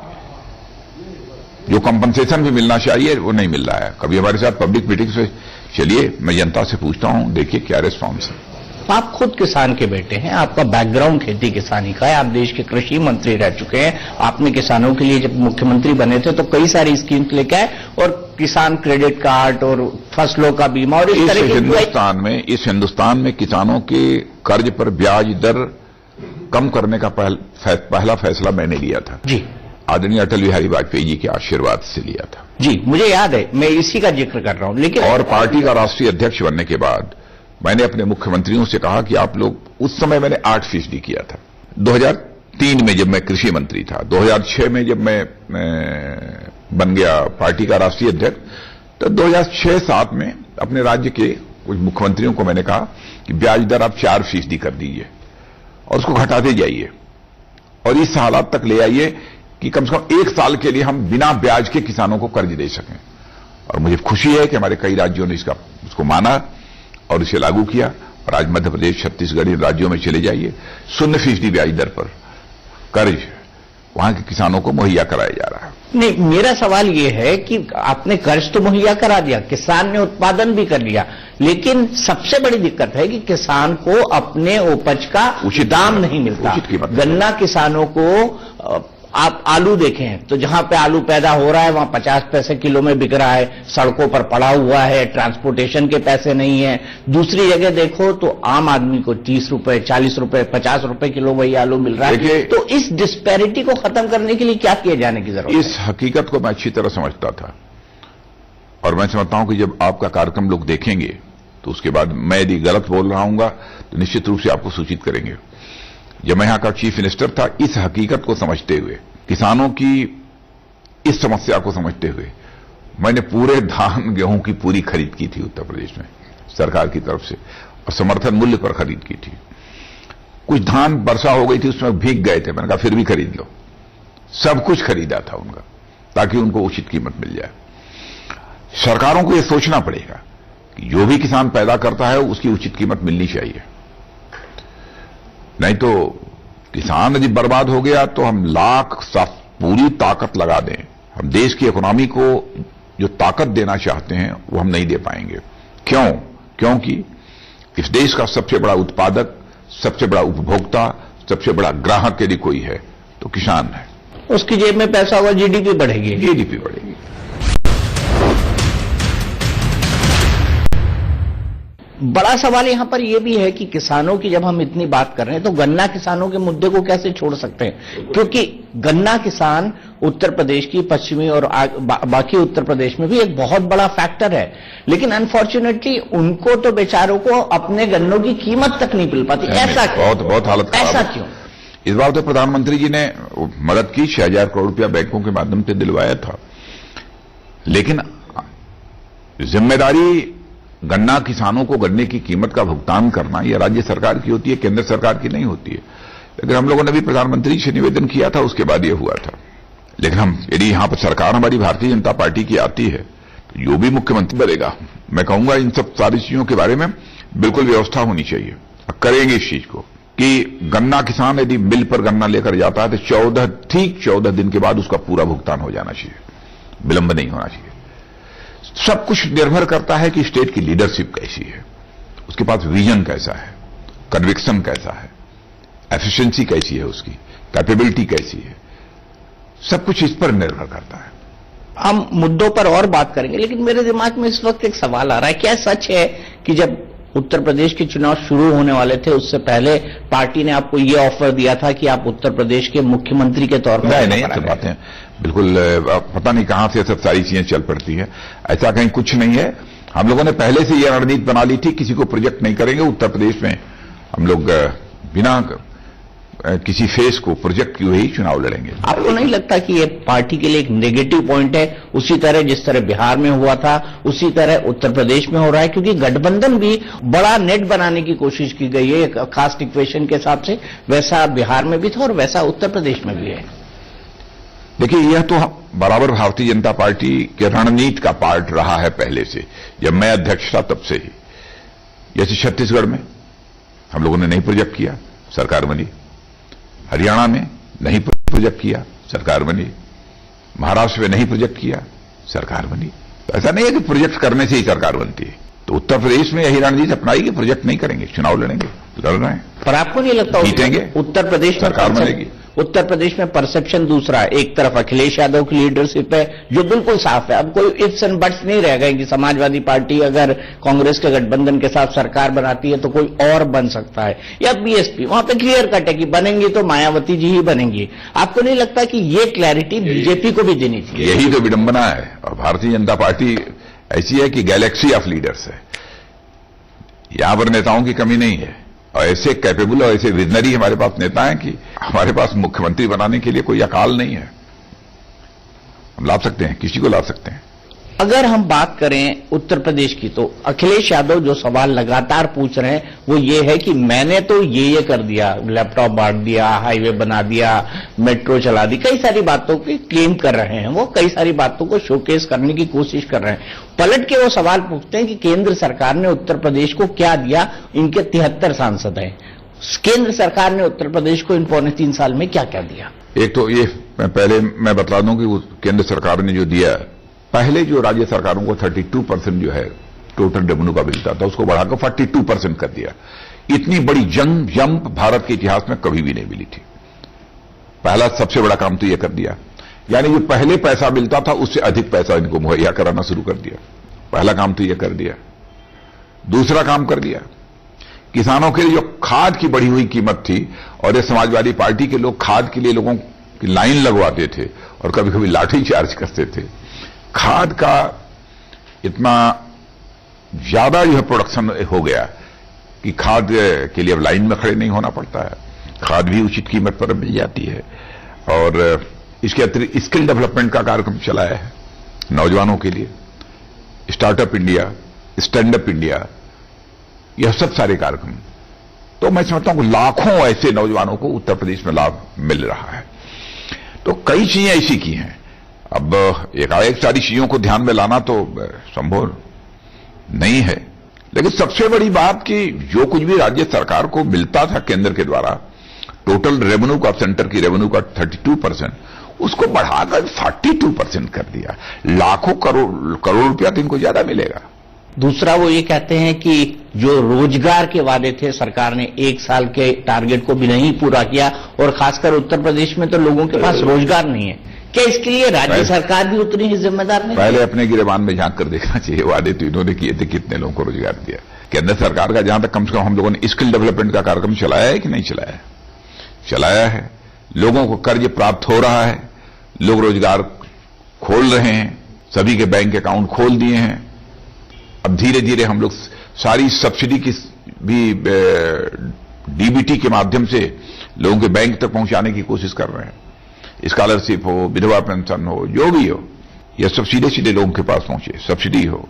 जो कंपनसेशन भी मिलना चाहिए वो नहीं मिल रहा है। कभी हमारे साथ पब्लिक मीटिंग से चलिए, मैं जनता से पूछता हूं, देखिए क्या रिस्पॉन्स है। आप खुद किसान के बेटे हैं, आपका बैकग्राउंड खेती किसानी का है, आप देश के कृषि मंत्री रह चुके हैं। आपने किसानों के लिए जब मुख्यमंत्री बने थे तो कई सारी स्कीम्स लेके आए, और किसान क्रेडिट कार्ड और फसलों का बीमा और इस तरह के हिंदुस्तान में किसानों के कर्ज पर ब्याज दर कम करने का पहला फैसला मैंने लिया था जी, आदरणीय अटल बिहारी वाजपेयी जी के आशीर्वाद से लिया था जी, मुझे याद है, मैं इसी का जिक्र कर रहा हूं। लेकिन और पार्टी का राष्ट्रीय अध्यक्ष बनने के बाद मैंने अपने मुख्यमंत्रियों से कहा कि आप लोग, उस समय मैंने 8% किया था 2003 में जब मैं कृषि मंत्री था। 2006 में जब मैं बन गया पार्टी का राष्ट्रीय अध्यक्ष, तो 2006-07 में अपने राज्य के कुछ मुख्यमंत्रियों को मैंने कहा कि ब्याज दर आप 4% कर दीजिए और उसको घटाते जाइए और इस हालात तक ले आइए कि कम से कम 1 साल के लिए हम बिना ब्याज के किसानों को कर्ज दे सकें। और मुझे खुशी है कि हमारे कई राज्यों ने उसको माना और इसे लागू किया। और आज मध्य प्रदेश, छत्तीसगढ़ इन राज्यों में चले जाइए, 0% ब्याज दर पर कर्ज वहां के किसानों को मुहैया कराया जा रहा है। नहीं, मेरा सवाल यह है कि आपने कर्ज तो मुहैया करा दिया, किसान ने उत्पादन भी कर लिया, लेकिन सबसे बड़ी दिक्कत है कि किसान को अपने उपज का उचित दाम नहीं मिलता। गन्ना किसानों को आप आलू देखें तो जहां पे आलू पैदा हो रहा है वहां 50 पैसे किलो में बिक रहा है, सड़कों पर पड़ा हुआ है, ट्रांसपोर्टेशन के पैसे नहीं है। दूसरी जगह देखो तो आम आदमी को 30 रुपए, 40 रुपए, 50 रुपए किलो वही आलू मिल रहा है। तो इस डिस्पैरिटी को खत्म करने के लिए क्या किए जाने की जरूरत है? इस हकीकत को मैं अच्छी तरह समझता था और मैं समझता हूं कि जब आपका कार्यक्रम लोग देखेंगे तो उसके बाद मैं यदि गलत बोल रहा हूंगा तो निश्चित रूप से आपको सूचित करेंगे। जब मैं यहां का चीफ मिनिस्टर था, इस हकीकत को समझते हुए, किसानों की इस समस्या को समझते हुए, मैंने पूरे धान गेहूं की पूरी खरीद की थी उत्तर प्रदेश में सरकार की तरफ से और समर्थन मूल्य पर खरीद की थी। कुछ धान वर्षा हो गई थी, उसमें भीग गए थे, मैंने कहा फिर भी खरीद लो। सब कुछ खरीदा था उनका ताकि उनको उचित कीमत मिल जाए। सरकारों को यह सोचना पड़ेगा कि जो भी किसान पैदा करता है उसकी उचित कीमत मिलनी चाहिए, नहीं तो किसान यदि बर्बाद हो गया तो हम लाख पूरी ताकत लगा दें, हम देश की इकोनॉमी को जो ताकत देना चाहते हैं वो हम नहीं दे पाएंगे। क्यों? क्योंकि इस देश का सबसे बड़ा उत्पादक, सबसे बड़ा उपभोक्ता, सबसे बड़ा ग्राहक यदि कोई है तो किसान है। उसकी जेब में पैसा होगा, जीडीपी बढ़ेगी। जीडीपी बढ़ेगी। बड़ा सवाल यहां पर यह भी है कि किसानों की जब हम इतनी बात कर रहे हैं तो गन्ना किसानों के मुद्दे को कैसे छोड़ सकते हैं? क्योंकि गन्ना किसान उत्तर प्रदेश की पश्चिमी और बाकी उत्तर प्रदेश में भी एक बहुत बड़ा फैक्टर है, लेकिन अनफॉर्चुनेटली उनको तो बेचारों को अपने गन्नों की कीमत तक नहीं मिल पाती। ऐसा क्यों? बहुत हालत खराब है। ऐसा क्यों? इस बार तो प्रधानमंत्री जी ने मदद की, 6,000 करोड़ रुपया बैंकों के माध्यम से दिलवाया था, लेकिन जिम्मेदारी गन्ना किसानों को गन्ने की कीमत का भुगतान करना यह राज्य सरकार की होती है, केंद्र सरकार की नहीं होती है। लेकिन हम लोगों ने भी प्रधानमंत्री से निवेदन किया था, उसके बाद यह हुआ था। लेकिन हम यदि यहां पर सरकार हमारी भारतीय जनता पार्टी की आती है तो जो भी मुख्यमंत्री बनेगा, मैं कहूंगा इन सब सारी चीजों के बारे में बिल्कुल व्यवस्था होनी चाहिए। करेंगे इस चीज को कि गन्ना किसान यदि मिल पर गन्ना लेकर जाता है तो ठीक 14 दिन के बाद उसका पूरा भुगतान हो जाना चाहिए, विलंब नहीं होना चाहिए। सब कुछ निर्भर करता है कि स्टेट की लीडरशिप कैसी है, उसके पास विजन कैसा है, कन्विक्शन कैसा है, एफिशिएंसी कैसी है, उसकी कैपेबिलिटी कैसी है, सब कुछ इस पर निर्भर करता है। हम मुद्दों पर और बात करेंगे, लेकिन मेरे दिमाग में इस वक्त एक सवाल आ रहा है, क्या सच है कि जब उत्तर प्रदेश के चुनाव शुरू होने वाले थे उससे पहले पार्टी ने आपको ये ऑफर दिया था कि आप उत्तर प्रदेश के मुख्यमंत्री के तौर पर? नहीं, तो बातें बिल्कुल पता नहीं कहां से सब सारी चीजें चल पड़ती है। ऐसा कहीं कुछ नहीं है। हम लोगों ने पहले से यह रणनीति बना ली थी, किसी को प्रोजेक्ट नहीं करेंगे उत्तर प्रदेश में। हम लोग बिना किसी फेस को प्रोजेक्ट किए ही चुनाव लड़ेंगे। आपको नहीं लगता कि ये पार्टी के लिए एक नेगेटिव पॉइंट है? उसी तरह जिस तरह बिहार में हुआ था उसी तरह उत्तर प्रदेश में हो रहा है, क्योंकि गठबंधन भी बड़ा नेट बनाने की कोशिश की गई है एक कास्ट इक्वेशन के हिसाब से, वैसा बिहार में भी था और वैसा उत्तर प्रदेश में भी है। देखिए, यह तो बराबर भारतीय जनता पार्टी के रणनीति का पार्ट रहा है पहले से, जब मैं अध्यक्ष था तब से ही। जैसे छत्तीसगढ़ में हम लोगों ने नहीं प्रोजेक्ट किया, सरकार बनी। हरियाणा में नहीं प्रोजेक्ट किया, सरकार बनी। महाराष्ट्र में नहीं प्रोजेक्ट किया, सरकार बनी। तो ऐसा नहीं है कि प्रोजेक्ट करने से ही सरकार बनती है। तो उत्तर प्रदेश में यही रणनीति अपनाई कि प्रोजेक्ट नहीं करेंगे, चुनाव लड़ेंगे, लड़ रहे हैं। पर आपको नहीं लगता जीतेंगे, उत्तर प्रदेश में सरकार बनेगी? उत्तर प्रदेश में परसेप्शन दूसरा है। एक तरफ अखिलेश यादव की लीडरशिप है जो बिल्कुल साफ है, अब कोई इफ्स एंड बट्स नहीं रह गए कि समाजवादी पार्टी अगर कांग्रेस के गठबंधन के साथ सरकार बनाती है तो कोई और बन सकता है, या बीएसपी। वहां पे क्लियर कट है कि बनेंगी तो मायावती जी ही बनेंगी। आपको नहीं लगता कि ये क्लैरिटी बीजेपी को भी देनी चाहिए? यही तो विडंबना है। और भारतीय जनता पार्टी ऐसी है कि गैलेक्सी ऑफ लीडर्स है, यहां पर नेताओं की कमी नहीं है। और ऐसे कैपेबल और ऐसे विजनरी हमारे पास नेता हैं कि हमारे पास मुख्यमंत्री बनाने के लिए कोई अकाल नहीं है। हम ला सकते हैं, किसी को ला सकते हैं। अगर हम बात करें उत्तर प्रदेश की, तो अखिलेश यादव जो सवाल लगातार पूछ रहे हैं वो ये है कि मैंने तो ये कर दिया, लैपटॉप बांट दिया, हाईवे बना दिया, मेट्रो चला दी, कई सारी बातों की क्लेम कर रहे हैं। वो कई सारी बातों को शोकेस करने की कोशिश कर रहे हैं। पलट के वो सवाल पूछते हैं कि केंद्र सरकार ने उत्तर प्रदेश को क्या दिया? इनके 73 सांसद हैं। केंद्र सरकार ने उत्तर प्रदेश को इन 3.25 साल में क्या क्या दिया? एक तो ये पहले मैं बता दूं कि केंद्र सरकार ने जो दिया, पहले जो राज्य सरकारों को 32% जो है टोटल रेवेन्यू का मिलता था, उसको बढ़ाकर 42% कर दिया। इतनी बड़ी जंप भारत के इतिहास में कभी भी नहीं मिली थी। पहला सबसे बड़ा काम तो यह कर दिया, यानी जो पहले पैसा मिलता था उससे अधिक पैसा इनको मुहैया कराना शुरू कर दिया। पहला काम तो यह कर दिया। दूसरा काम कर दिया, किसानों के लिए जो खाद की बढ़ी हुई कीमत थी, और ये समाजवादी पार्टी के लोग खाद के लिए लोगों की लाइन लगवाते थे और कभी कभी लाठी चार्ज करते थे। खाद का इतना ज्यादा जो है प्रोडक्शन हो गया कि खाद के लिए अब लाइन में खड़े नहीं होना पड़ता है, खाद भी उचित कीमत पर मिल जाती है। और इसके अतिरिक्त स्किल डेवलपमेंट का कार्यक्रम चलाया है नौजवानों के लिए, startup India, stand up India, यह सब सारे कार्यक्रम। तो मैं समझता हूं कि लाखों ऐसे नौजवानों को उत्तर प्रदेश में लाभ मिल रहा है। तो कई चीजें ऐसी की हैं। अब एकाएक सारी चीजों को ध्यान में लाना तो संभव नहीं है, लेकिन सबसे बड़ी बात कि जो कुछ भी राज्य सरकार को मिलता था केंद्र के द्वारा, टोटल रेवेन्यू का, सेंटर की रेवेन्यू का 32%, उसको बढ़ाकर 42% कर दिया। लाखों करोड़ रुपया तो इनको ज्यादा मिलेगा। दूसरा, वो ये कहते हैं कि जो रोजगार के वादे थे सरकार ने 1 साल के टारगेट को भी नहीं पूरा किया, और खासकर उत्तर प्रदेश में तो लोगों के पास रोजगार नहीं है। क्या इसके लिए राज्य सरकार भी उतनी ही जिम्मेदार नहीं? पहले अपने गिरेबान में झांक कर देखना चाहिए। वादे तो इन्होंने किए थे, कितने लोगों को रोजगार दिया। केंद्र सरकार का जहां तक कम से कम हम लोगों ने स्किल डेवलपमेंट का कार्यक्रम चलाया है कि नहीं चलाया है? चलाया है। लोगों को कर्ज प्राप्त हो रहा है, लोग रोजगार खोल रहे हैं, सभी के बैंक अकाउंट खोल दिए हैं। अब धीरे धीरे हम लोग सारी सब्सिडी की भी डीबीटी के माध्यम से लोगों के बैंक तक पहुंचाने की कोशिश कर रहे हैं। स्कॉलरशिप हो, विधवा पेंशन हो, जो भी हो, यह सब सीधे सीधे लोगों के पास पहुंचे, सब्सिडी हो,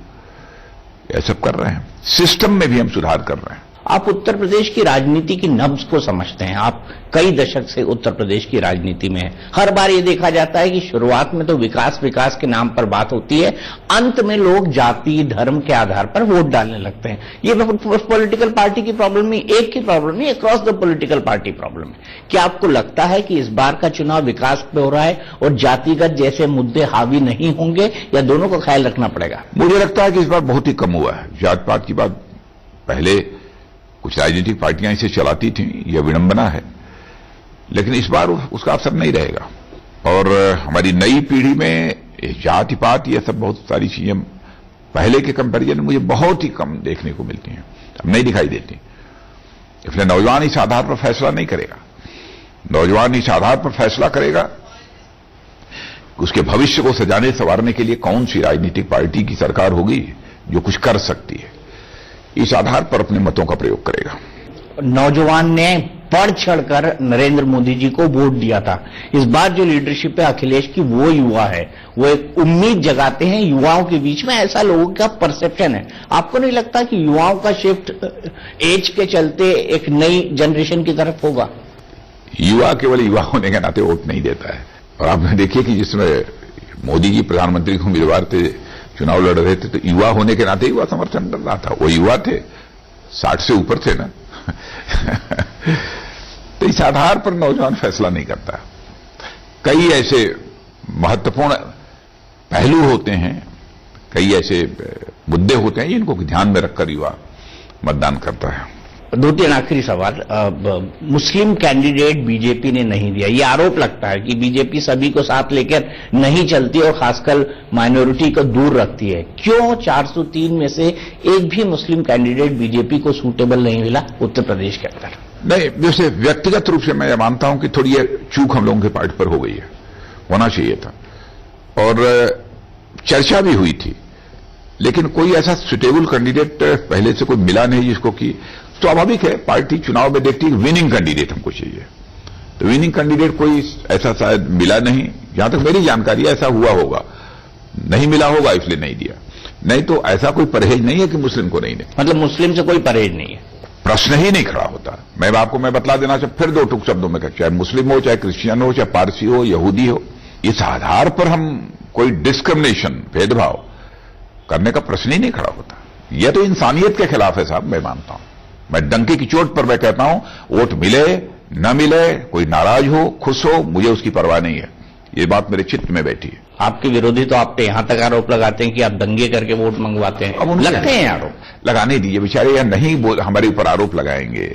यह सब कर रहे हैं। सिस्टम में भी हम सुधार कर रहे हैं। आप उत्तर प्रदेश की राजनीति की नब्ज को समझते हैं, आप कई दशक से उत्तर प्रदेश की राजनीति में हैं। हर बार ये देखा जाता है कि शुरुआत में तो विकास विकास के नाम पर बात होती है, अंत में लोग जाति धर्म के आधार पर वोट डालने लगते हैं। ये पॉलिटिकल पार्टी की प्रॉब्लम नहीं, एक की प्रॉब्लम नहीं, across the political party problem है। क्या आपको लगता है कि इस बार का चुनाव विकास पे हो रहा है और जातिगत जैसे मुद्दे हावी नहीं होंगे, या दोनों का ख्याल रखना पड़ेगा? मुझे लगता है कि इस बार बहुत ही कम हुआ है। जात पात की बात पहले कुछ राजनीतिक पार्टियां इसे चलाती थीं, यह विडंबना है, लेकिन इस बार उसका असर नहीं रहेगा। और हमारी नई पीढ़ी में जाति पात, यह सब बहुत सारी चीजें पहले के कंपैरिजन में मुझे बहुत ही कम देखने को मिलती हैं, अब नहीं दिखाई देती। इसलिए नौजवान इस आधार पर फैसला नहीं करेगा। नौजवान इस आधार पर फैसला करेगा उसके भविष्य को सजाने संवारने के लिए कौन सी राजनीतिक पार्टी की सरकार होगी जो कुछ कर सकती है, इस आधार पर अपने मतों का प्रयोग करेगा। नौजवान ने बढ़ चढ़कर नरेंद्र मोदी जी को वोट दिया था। इस बार जो लीडरशिप है अखिलेश की, वो युवा है, वो एक उम्मीद जगाते हैं युवाओं के बीच में, ऐसा लोगों का परसेप्शन है। आपको नहीं लगता कि युवाओं का शिफ्ट एज के चलते एक नई जनरेशन की तरफ होगा? युवा केवल युवा होने के नाते वोट नहीं देता है। और आपने देखिए कि जिसमें मोदी जी प्रधानमंत्री को उम्मीदवार थे, चुनाव लड़ रहे थे, तो युवा होने के नाते युवा समर्थन कर रहा था। वो युवा थे, 60 से ऊपर थे ना। तो इस आधार पर नौजवान फैसला नहीं करता। कई ऐसे महत्वपूर्ण पहलू होते हैं, कई ऐसे मुद्दे होते हैं जिनको ध्यान में रखकर युवा मतदान करता है। 2-3 आखिरी सवाल। मुस्लिम कैंडिडेट बीजेपी ने नहीं दिया, ये आरोप लगता है कि बीजेपी सभी को साथ लेकर नहीं चलती और खासकर माइनॉरिटी को दूर रखती है। क्यों 403 में से एक भी मुस्लिम कैंडिडेट बीजेपी को सूटेबल नहीं मिला उत्तर प्रदेश के अंदर? नहीं, जैसे व्यक्तिगत रूप से मैं ये मानता हूं कि थोड़ी ये चूक हम लोगों के पार्टी पर हो गई है, होना चाहिए था। और चर्चा भी हुई थी, लेकिन कोई ऐसा सुटेबल कैंडिडेट पहले से कोई मिला नहीं जिसको कि स्वाभाविक है पार्टी चुनाव में देखती है विनिंग कैंडिडेट हमको चाहिए, तो विनिंग कैंडिडेट कोई ऐसा शायद मिला नहीं। जहां तक मेरी जानकारी ऐसा हुआ होगा, नहीं मिला होगा इसलिए नहीं दिया। नहीं तो ऐसा कोई परहेज नहीं है कि मुस्लिम को नहीं दे। मतलब मुस्लिम से कोई परहेज नहीं है, प्रश्न ही नहीं खड़ा होता। मैं बतला देना चाहिए, फिर 2 टुक शब्दों में कहता, चाहे मुस्लिम हो, चाहे क्रिश्चियन हो, चाहे पारसी हो, यहूदी हो, इस आधार पर हम कोई डिस्क्रिमिनेशन, भेदभाव करने का प्रश्न ही नहीं खड़ा होता। यह तो इंसानियत के खिलाफ है साहब, मैं मानता हूं। मैं डंके की चोट पर मैं कहता हूं, वोट मिले न मिले, कोई नाराज हो खुश हो, मुझे उसकी परवाह नहीं है। ये बात मेरे चित्त में बैठी है। आपके विरोधी तो आप पे यहां तक आरोप लगाते हैं कि आप दंगे करके वोट मंगवाते हैं। अब लगते हैं आरोप, लगाने दीजिए बेचारे, या नहीं हमारे ऊपर आरोप लगाएंगे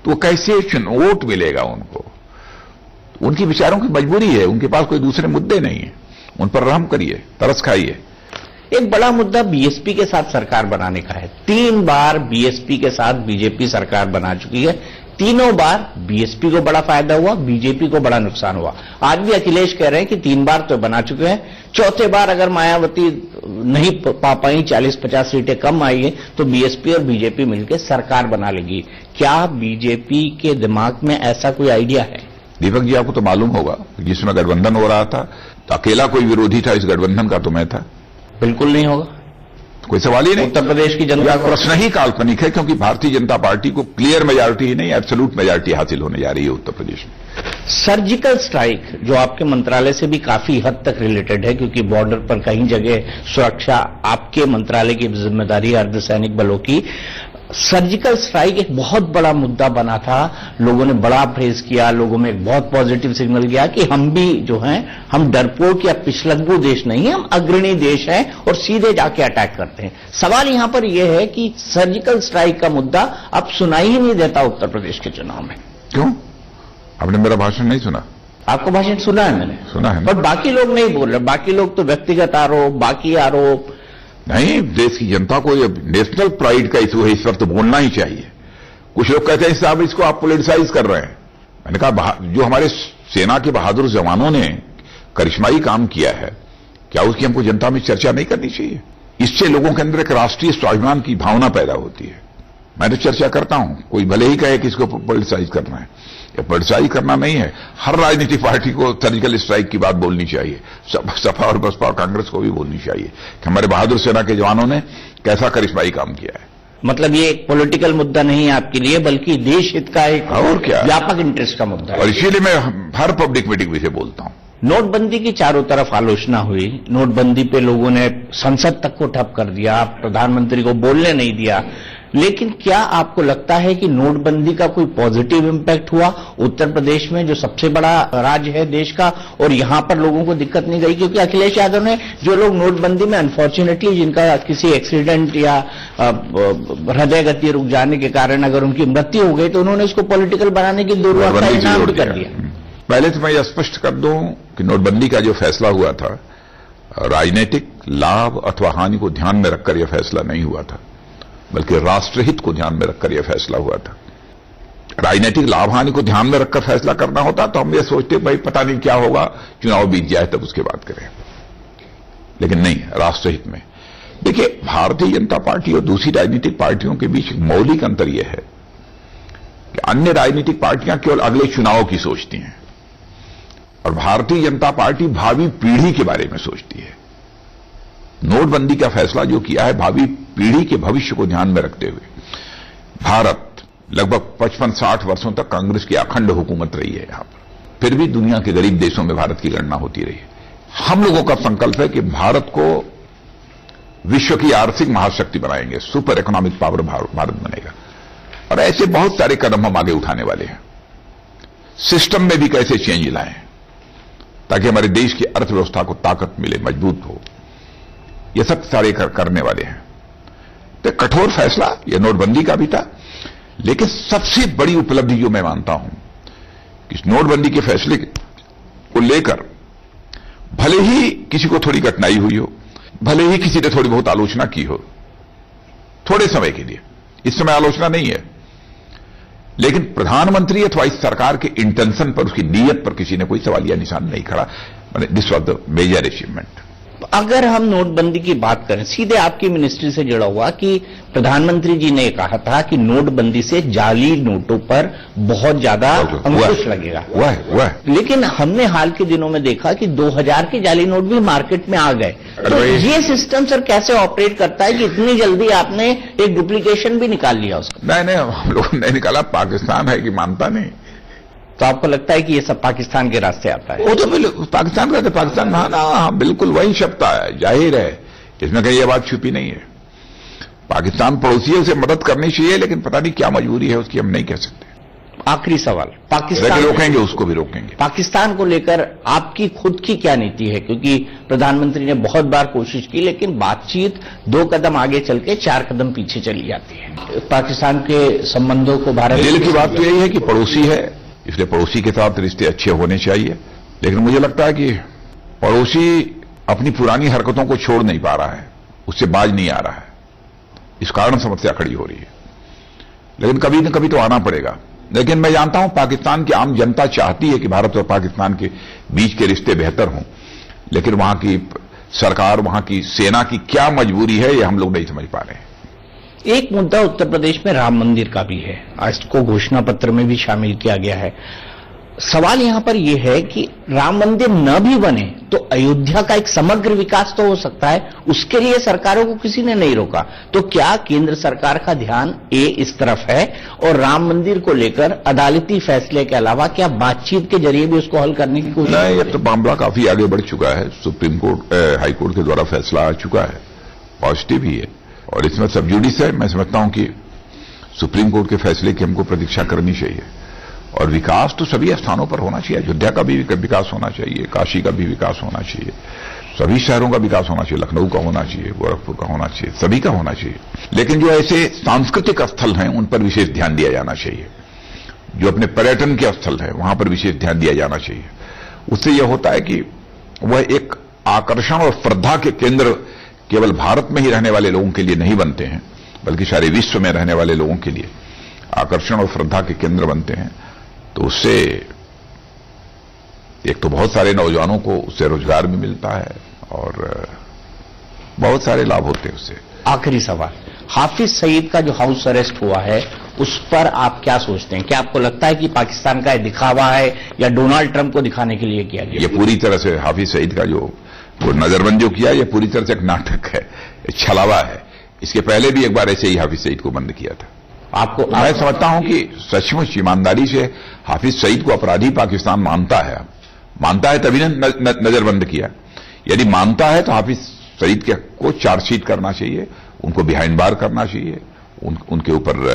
तो कैसे वोट मिलेगा उनको? उनकी विचारों की मजबूरी है, उनके पास कोई दूसरे मुद्दे नहीं है, उन पर रहम करिए, तरस खाइए। एक बड़ा मुद्दा बीएसपी के साथ सरकार बनाने का है। 3 बार बीएसपी के साथ बीजेपी सरकार बना चुकी है। तीनों बार बीएसपी को बड़ा फायदा हुआ, बीजेपी को बड़ा नुकसान हुआ। आज भी अखिलेश कह रहे हैं कि 3 बार तो बना चुके हैं, चौथे बार अगर मायावती नहीं पा पाई, 40-50 सीटें कम आई है, तो बीएसपी और बीजेपी मिलकर सरकार बना लेगी। क्या बीजेपी के दिमाग में ऐसा कोई आइडिया है? दीपक जी, आपको तो मालूम होगा, जिसमें गठबंधन हो रहा था तो अकेला कोई विरोधी था इस गठबंधन का, तो मैं था। बिल्कुल नहीं होगा, कोई सवाल ही नहीं। उत्तर प्रदेश की जनता को प्रश्न ही काल्पनिक है, क्योंकि भारतीय जनता पार्टी को क्लियर मेजॉरिटी ही नहीं, एब्सोल्यूट मेजॉरिटी हासिल होने जा रही है उत्तर प्रदेश में। सर्जिकल स्ट्राइक जो आपके मंत्रालय से भी काफी हद तक रिलेटेड है, क्योंकि बॉर्डर पर कई जगह सुरक्षा आपके मंत्रालय की जिम्मेदारी है, अर्धसैनिक बलों की। सर्जिकल स्ट्राइक एक बहुत बड़ा मुद्दा बना था, लोगों ने बड़ा प्रेज किया, लोगों में एक बहुत पॉजिटिव सिग्नल गया कि हम भी जो हैं, हम डरपोक या पिछलग्गू देश नहीं है, हम अग्रणी देश हैं और सीधे जाके अटैक करते हैं। सवाल यहां पर यह है कि सर्जिकल स्ट्राइक का मुद्दा अब सुनाई ही नहीं देता उत्तर प्रदेश के चुनाव में। क्यों? आपने मेरा भाषण नहीं सुना? आपको भाषण सुना है मैंने, सुना है, पर बाकी लोग नहीं बोल रहे। बाकी लोग तो व्यक्तिगत आरोप, बाकी आरोप। नहीं, देश की जनता को ये नेशनल प्राइड का इशू है, इस वक्त बोलना ही चाहिए। कुछ लोग कहते हैं साहब इसको आप पोलिटिसाइज कर रहे हैं। मैंने कहा जो हमारे सेना के बहादुर जवानों ने करिश्माई काम किया है, क्या उसकी हमको जनता में चर्चा नहीं करनी चाहिए? इससे लोगों के अंदर एक राष्ट्रीय स्वाभिमान की भावना पैदा होती है। मैं तो चर्चा करता हूं, कोई भले ही कहे कि इसको पोलिटिसाइज करना है, या पोलिटिसाइज करना नहीं है। हर राजनीतिक पार्टी को सर्जिकल स्ट्राइक की बात बोलनी चाहिए, सपा और बसपा और कांग्रेस को भी बोलनी चाहिए कि हमारे बहादुर सेना के जवानों ने कैसा करिश्माई काम किया है। मतलब ये एक पॉलिटिकल मुद्दा नहीं है आपके लिए, बल्कि देश हित का एक और क्या व्यापक इंटरेस्ट का मुद्दा है। और इसीलिए मैं हर पब्लिक मीटिंग में से बोलता हूं। नोटबंदी की चारों तरफ आलोचना हुई, नोटबंदी पे लोगों ने संसद तक को ठप कर दिया, प्रधानमंत्री को बोलने नहीं दिया। लेकिन क्या आपको लगता है कि नोटबंदी का कोई पॉजिटिव इंपैक्ट हुआ उत्तर प्रदेश में, जो सबसे बड़ा राज्य है देश का, और यहां पर लोगों को दिक्कत नहीं गई? क्योंकि अखिलेश यादव ने, जो लोग नोटबंदी में अनफॉर्चुनेटली जिनका किसी एक्सीडेंट या हृदय गति रुक जाने के कारण अगर उनकी मृत्यु हो गई, तो उन्होंने इसको पॉलिटिकल बनाने की जरूरत का इनाम भी कर दिया। पहले तो मैं यह स्पष्ट कर दूं कि नोटबंदी का जो फैसला हुआ था, राजनीतिक लाभ अथवा हानि को ध्यान में रखकर यह फैसला नहीं हुआ था, बल्कि राष्ट्रहित को ध्यान में रखकर यह फैसला हुआ था। राजनीतिक लाभ हानि को ध्यान में रखकर फैसला करना होता तो हम ये सोचते भाई पता नहीं क्या होगा, चुनाव बीत जाए तब उसके बाद करें, लेकिन नहीं, राष्ट्रहित में। देखिए, भारतीय जनता पार्टी और दूसरी राजनीतिक पार्टियों के बीच मौलिक अंतर यह है कि अन्य राजनीतिक पार्टियां केवल अगले चुनाव की सोचती हैं और भारतीय जनता पार्टी भावी पीढ़ी के बारे में सोचती है। नोटबंदी का फैसला जो किया है, भावी पीढ़ी के भविष्य को ध्यान में रखते हुए। भारत लगभग 55-60 वर्षों तक कांग्रेस की अखंड हुकूमत रही है यहां पर, फिर भी दुनिया के गरीब देशों में भारत की गणना होती रही है। हम लोगों का संकल्प है कि भारत को विश्व की आर्थिक महाशक्ति बनाएंगे, सुपर इकोनॉमिक पावर भारत बनेगा, और ऐसे बहुत सारे कदम हम आगे उठाने वाले हैं। सिस्टम में भी कैसे चेंज लाएं ताकि हमारे देश की अर्थव्यवस्था को ताकत मिले, मजबूत हो, ये सब सारे करने वाले हैं। तो कठोर फैसला यह नोटबंदी का भी था, लेकिन सबसे बड़ी उपलब्धि जो मैं मानता हूं कि इस नोटबंदी के फैसले को लेकर भले ही किसी को थोड़ी कठिनाई हुई हो, भले ही किसी ने थोड़ी बहुत आलोचना की हो, थोड़े समय के लिए, इस समय आलोचना नहीं है, लेकिन प्रधानमंत्री अथवा इस सरकार के इंटेंशन पर, उसकी नीयत पर किसी ने कोई सवालिया निशान नहीं खड़ा। This was the major achievement. अगर हम नोटबंदी की बात करें, सीधे आपकी मिनिस्ट्री से जुड़ा हुआ, कि प्रधानमंत्री जी ने कहा था कि नोटबंदी से जाली नोटों पर बहुत ज्यादा अंकुश लगेगा। हुआ है। लेकिन हमने हाल के दिनों में देखा कि 2000 के जाली नोट भी मार्केट में आ गए। तो ये सिस्टम सर कैसे ऑपरेट करता है कि इतनी जल्दी आपने एक डुप्लीकेशन भी निकाल लिया उसका? नहीं, हम लोगों ने निकाला, पाकिस्तान है कि मानता नहीं। तो आपको लगता है कि ये सब पाकिस्तान के रास्ते आता है? वो तो पाकिस्तान का, पाकिस्तान हाँ, बिल्कुल वही शब्द है, जाहिर है, इसमें कहीं ये बात छुपी नहीं है। पाकिस्तान पड़ोसियों से मदद करनी चाहिए, लेकिन पता नहीं क्या मजबूरी है उसकी, हम नहीं कह सकते। आखिरी सवाल, पाकिस्तान रोकेंगे, उसको भी रोकेंगे। पाकिस्तान को लेकर आपकी खुद की क्या नीति है? क्योंकि प्रधानमंत्री ने बहुत बार कोशिश की, लेकिन बातचीत 2 कदम आगे चल के 4 कदम पीछे चली जाती है। पाकिस्तान के संबंधों को भारत, दिल की बात तो यही है कि पड़ोसी है, इसलिए पड़ोसी के साथ रिश्ते अच्छे होने चाहिए। लेकिन मुझे लगता है कि पड़ोसी अपनी पुरानी हरकतों को छोड़ नहीं पा रहा है, उससे बाज नहीं आ रहा है, इस कारण समस्या खड़ी हो रही है। लेकिन कभी न कभी तो आना पड़ेगा। लेकिन मैं जानता हूं पाकिस्तान की आम जनता चाहती है कि भारत और पाकिस्तान के बीच के रिश्ते बेहतर हों, लेकिन वहां की सरकार, वहां की सेना की क्या मजबूरी है, ये हम लोग नहीं समझ पा रहे हैं। एक मुद्दा उत्तर प्रदेश में राम मंदिर का भी है, आज को घोषणा पत्र में भी शामिल किया गया है। सवाल यहां पर यह है कि राम मंदिर न भी बने तो अयोध्या का एक समग्र विकास तो हो सकता है, उसके लिए सरकारों को किसी ने नहीं रोका। तो क्या केंद्र सरकार का ध्यान इस तरफ है और राम मंदिर को लेकर अदालती फैसले के अलावा क्या बातचीत के जरिए भी उसको हल करने की कोशिश? नहीं, ये तो मामला काफी आगे बढ़ चुका है। सुप्रीम कोर्ट, हाई कोर्ट के द्वारा फैसला आ चुका है, पॉजिटिव ही है, और इसमें सब जुडिस है। मैं समझता हूं कि सुप्रीम कोर्ट के फैसले की हमको प्रतीक्षा करनी चाहिए। और विकास तो सभी स्थानों पर होना चाहिए। अयोध्या का भी विकास होना चाहिए, काशी का भी विकास होना चाहिए, सभी शहरों का विकास होना चाहिए, लखनऊ का होना चाहिए, गोरखपुर का होना चाहिए, सभी का होना चाहिए। लेकिन जो ऐसे सांस्कृतिक स्थल हैं उन पर विशेष ध्यान दिया जाना चाहिए। जो अपने पर्यटन के स्थल हैं वहां पर विशेष ध्यान दिया जाना चाहिए। उससे यह होता है कि वह एक आकर्षण और श्रद्धा के केंद्र केवल भारत में ही रहने वाले लोगों के लिए नहीं बनते हैं, बल्कि सारे विश्व में रहने वाले लोगों के लिए आकर्षण और श्रद्धा के केंद्र बनते हैं। तो उससे एक तो बहुत सारे नौजवानों को उससे रोजगार भी मिलता है और बहुत सारे लाभ होते हैं उससे। आखिरी सवाल, हाफिज सईद का जो हाउस अरेस्ट हुआ है उस पर आप क्या सोचते हैं? क्या आपको लगता है कि पाकिस्तान का दिखावा है या डोनाल्ड ट्रंप को दिखाने के लिए किया गया? ये पूरी तरह से हाफिज सईद का जो नजरबंद जो किया, ये पूरी तरह से एक नाटक है, छलावा है। इसके पहले भी एक बार ऐसे ही हाफिज सईद को बंद किया था। मैं समझता हूं कि सचमुच ईमानदारी से हाफिज सईद को अपराधी पाकिस्तान मानता है तभी ने नजरबंद किया। यदि मानता है तो हाफिज सईद को चार्जशीट करना चाहिए, उनको बिहाइंड बार करना चाहिए, उनके ऊपर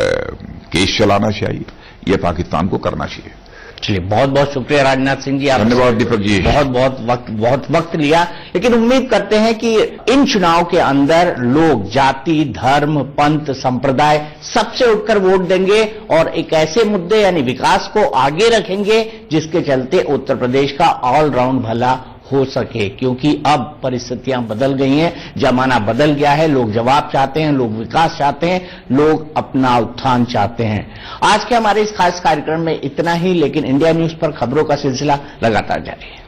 केस चलाना चाहिए। यह पाकिस्तान को करना चाहिए। चलिए, बहुत बहुत शुक्रिया राजनाथ सिंह जी, धन्यवाद दीपक जी। बहुत वक्त लिया, लेकिन उम्मीद करते हैं कि इन चुनाव के अंदर लोग जाति, धर्म, पंथ, संप्रदाय सबसे उठकर वोट देंगे और एक ऐसे मुद्दे यानी विकास को आगे रखेंगे जिसके चलते उत्तर प्रदेश का ऑलराउंड भला हो सके। क्योंकि अब परिस्थितियां बदल गई हैं, जमाना बदल गया है, लोग जवाब चाहते हैं, लोग विकास चाहते हैं, लोग अपना उत्थान चाहते हैं। आज के हमारे इस खास कार्यक्रम में इतना ही, लेकिन इंडिया न्यूज पर खबरों का सिलसिला लगातार जारी है।